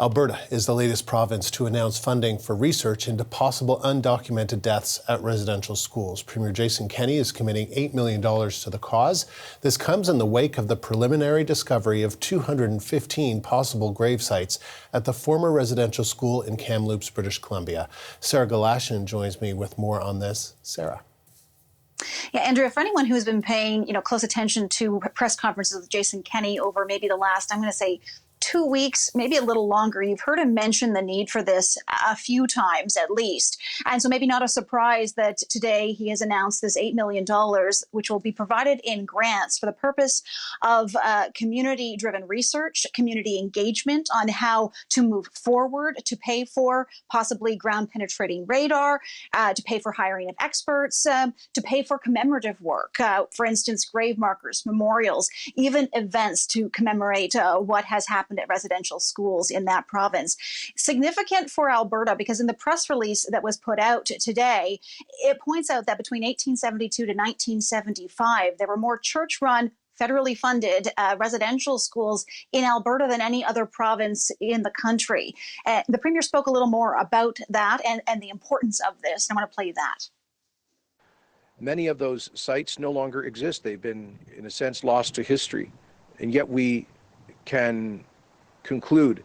Alberta is the latest province to announce funding for research into possible undocumented deaths at residential schools. Premier Jason Kenney is committing $8 million to the cause. This comes in the wake of the preliminary discovery of 215 possible grave sites at the former residential school in Kamloops, British Columbia. Sarah Galashan joins me with more on this. Sarah. Yeah, Andrea, for anyone who's been paying, close attention to press conferences with Jason Kenney over maybe the last, I'm going to say, 2 weeks, maybe a little longer, you've heard him mention the need for this a few times at least. And so maybe not a surprise that today he has announced this $8 million, which will be provided in grants for the purpose of community-driven research, community engagement on how to move forward, to pay for possibly ground-penetrating radar, to pay for hiring of experts, to pay for commemorative work, for instance, grave markers, memorials, even events to commemorate what has happened at residential schools in that province. Significant for Alberta because in the press release that was put out today, it points out that between 1872 to 1975, there were more church-run, federally funded residential schools in Alberta than any other province in the country. The Premier spoke a little more about that and the importance of this. I want to play that. Many of those sites no longer exist. They've been, in a sense, lost to history. And yet we can conclude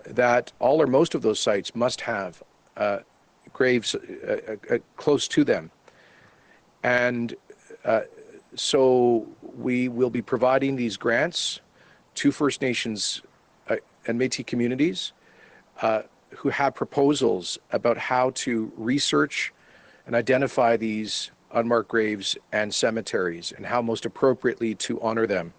that all or most of those sites must have graves close to them. And so we will be providing these grants to First Nations and Métis communities who have proposals about how to research and identify these unmarked graves and cemeteries and how most appropriately to honor them.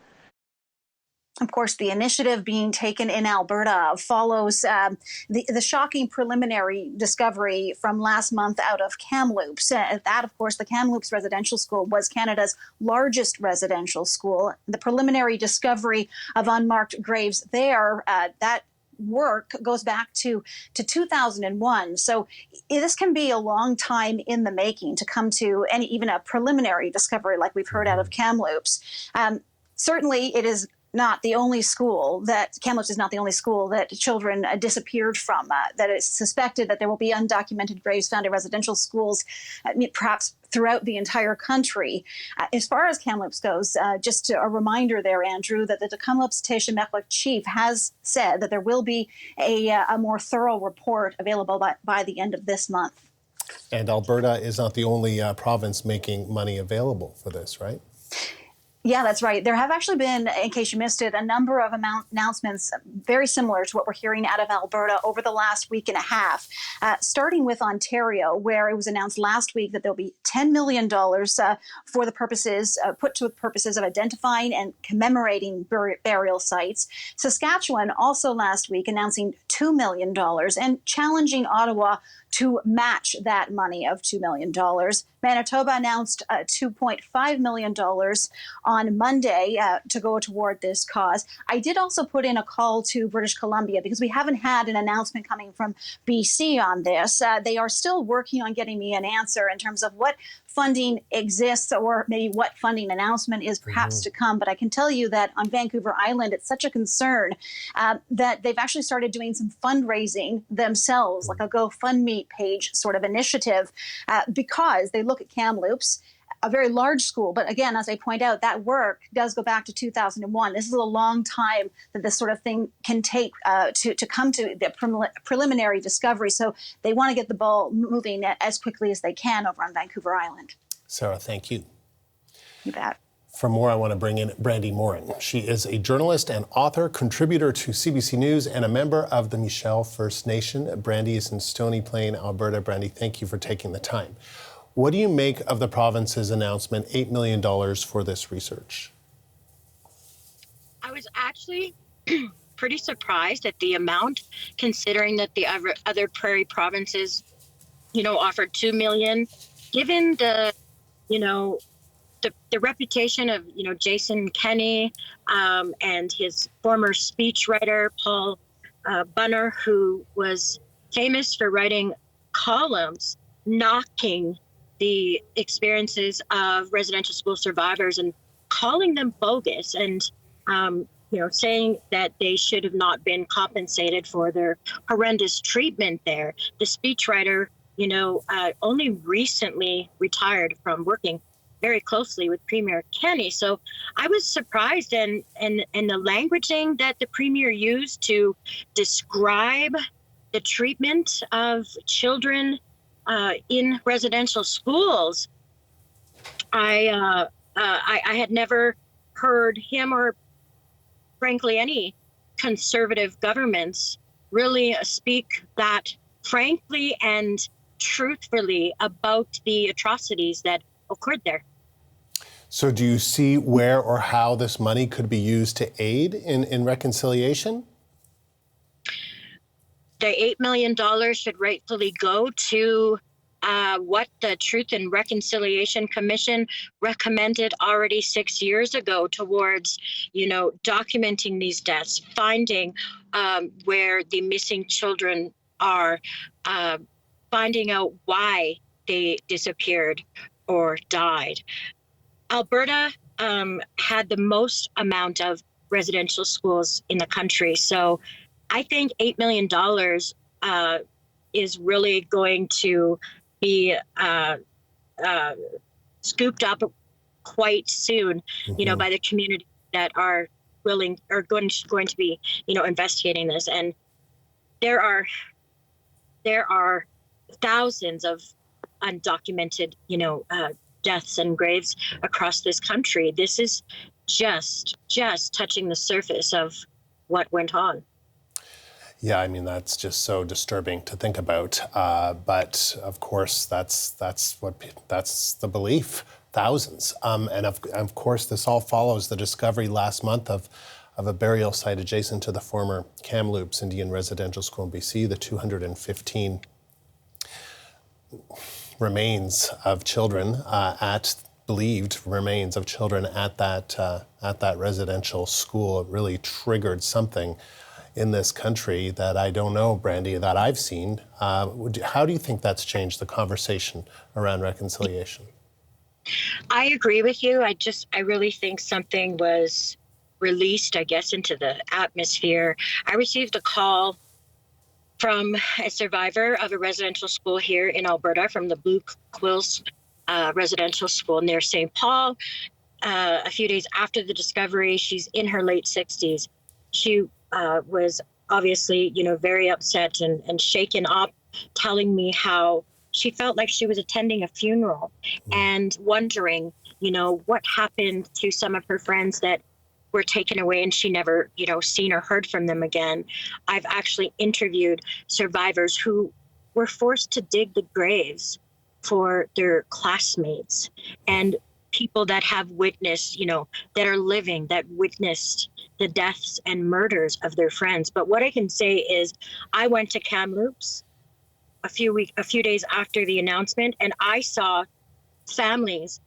Of course, the initiative being taken in Alberta follows the shocking preliminary discovery from last month out of Kamloops. That, of course, the Kamloops Residential School was Canada's largest residential school. The preliminary discovery of unmarked graves there, that work goes back to 2001. So this can be a long time in the making to come to even a preliminary discovery like we've heard out of Kamloops. Certainly, it is not the only school Kamloops is not the only school that children disappeared from, that it's suspected that there will be undocumented graves found in residential schools, perhaps throughout the entire country. As far as Kamloops goes, just a reminder there, Andrew, that the Kamloops Téchimequik chief has said that there will be a more thorough report available by the end of this month. And Alberta is not the only province making money available for this, right? Yeah, that's right. There have actually been, in case you missed it, a number of announcements very similar to what we're hearing out of Alberta over the last week and a half, starting with Ontario, where it was announced last week that there'll be $10 million for the purposes, put to purposes of identifying and commemorating burial sites. Saskatchewan also last week announcing $2 million and challenging Ottawa to match that money of $2 million. Manitoba announced $2.5 million on Monday to go toward this cause. I did also put in a call to British Columbia because we haven't had an announcement coming from BC on this. They are still working on getting me an answer in terms of what funding exists or maybe what funding announcement is perhaps to come. But I can tell you that on Vancouver Island, it's such a concern that they've actually started doing some fundraising themselves, like a GoFundMe page sort of initiative, because they look at Kamloops, a very large school. But again, as I point out, that work does go back to 2001. This is a long time that this sort of thing can take to come to the preliminary discovery. So they want to get the ball moving as quickly as they can over on Vancouver Island. Sarah, thank you. You bet. For more, I want to bring in Brandy Morin. She is a journalist and author, contributor to CBC News, and a member of the Michel First Nation. Brandy is in Stony Plain, Alberta. Brandy, thank you for taking the time. What do you make of the province's announcement, $8 million for this research? I was actually pretty surprised at the amount, considering that the other prairie provinces, offered $2 million. Given the reputation of, Jason Kenney and his former speechwriter, Paul Bunner, who was famous for writing columns knocking the experiences of residential school survivors and calling them bogus. And saying that they should have not been compensated for their horrendous treatment there. The speechwriter, only recently retired from working very closely with Premier Kenney. So I was surprised, and the languaging that the Premier used to describe the treatment of children in residential schools, I had never heard him, or frankly any conservative governments, really speak that frankly and truthfully about the atrocities that occurred there. So do you see where or how this money could be used to aid in reconciliation? The $8 million should rightfully go to what the Truth and Reconciliation Commission recommended already 6 years ago towards, documenting these deaths, finding where the missing children are, finding out why they disappeared or died. Alberta had the most amount of residential schools in the country. So I think $8 million is really going to be scooped up quite soon, by the community that are going to be, investigating this. And there are thousands of undocumented, deaths and graves across this country. This is just touching the surface of what went on. Yeah, I mean, that's just so disturbing to think about. But of course, that's the belief. Thousands. And of course, this all follows the discovery last month of a burial site adjacent to the former Kamloops Indian Residential School in BC, the 215 remains of children believed remains of children at that residential school. It really triggered something in this country that I don't know, Brandy, that I've seen. How do you think that's changed the conversation around reconciliation? I agree with you. I really think something was released, I guess, into the atmosphere. I received a call from a survivor of a residential school here in Alberta, from the Blue Quills residential school near St. Paul. A few days after the discovery, she's in her late 60s. She was obviously, very upset and shaken up, telling me how she felt like she was attending a funeral and wondering, what happened to some of her friends that were taken away and she never, seen or heard from them again. I've actually interviewed survivors who were forced to dig the graves for their classmates and people that have witnessed, that are living, that witnessed the deaths and murders of their friends. But what I can say is I went to Kamloops a few days after the announcement, and I saw families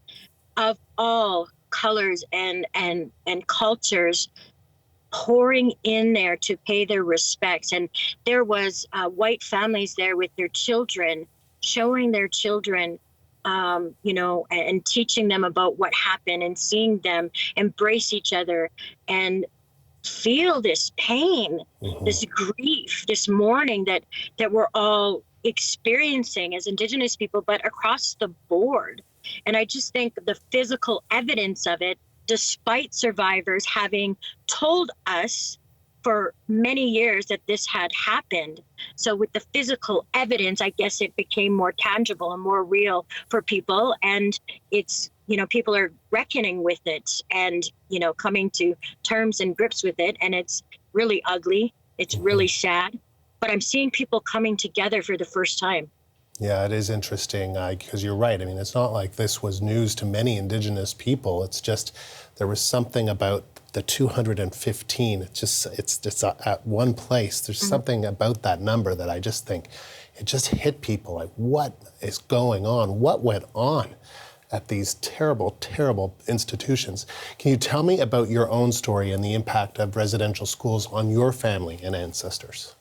of all colors and cultures pouring in there to pay their respects. And there was white families there with their children, showing their children, and teaching them about what happened and seeing them embrace each other and feel this pain, this grief, this mourning that we're all experiencing as Indigenous people, but across the board. And I just think the physical evidence of it, despite survivors having told us for many years that this had happened. So with the physical evidence, I guess it became more tangible and more real for people. And it's, people are reckoning with it and, coming to terms and grips with it. And it's really ugly. It's really sad. But I'm seeing people coming together for the first time. Yeah, it is interesting because you're right. I mean, it's not like this was news to many Indigenous people. It's just there was something about the 215. It's just at one place. There's something about that number that I just think it just hit people. Like, what is going on? What went on at these terrible, terrible institutions? Can you tell me about your own story and the impact of residential schools on your family and ancestors?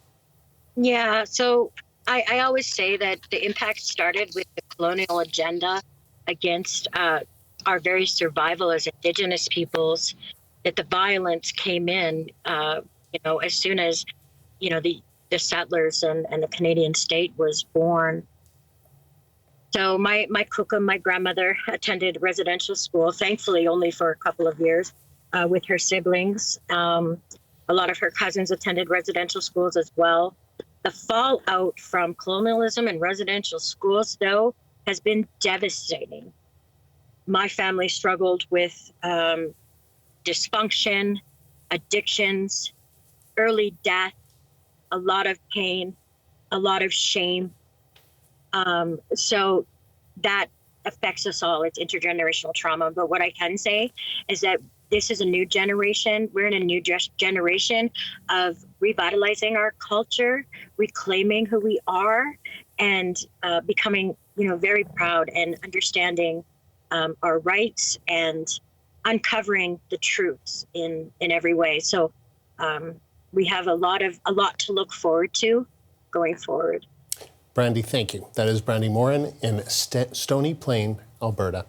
Yeah, so I always say that the impact started with the colonial agenda against our very survival as Indigenous peoples. that the violence came in, as soon as, the settlers and the Canadian state was born. So my kukum, my grandmother, attended residential school, thankfully only for a couple of years, with her siblings. A lot of her cousins attended residential schools as well. The fallout from colonialism and residential schools, though, has been devastating. My family struggled with dysfunction, addictions, early death, a lot of pain, a lot of shame. So that affects us all. It's intergenerational trauma. But what I can say is that this is a new generation. We're in a new generation of revitalizing our culture, reclaiming who we are, and becoming, very proud and understanding our rights and uncovering the truths in every way. So we have a lot to look forward to going forward. Brandy, thank you. That is Brandy Morin in Stony Plain, Alberta.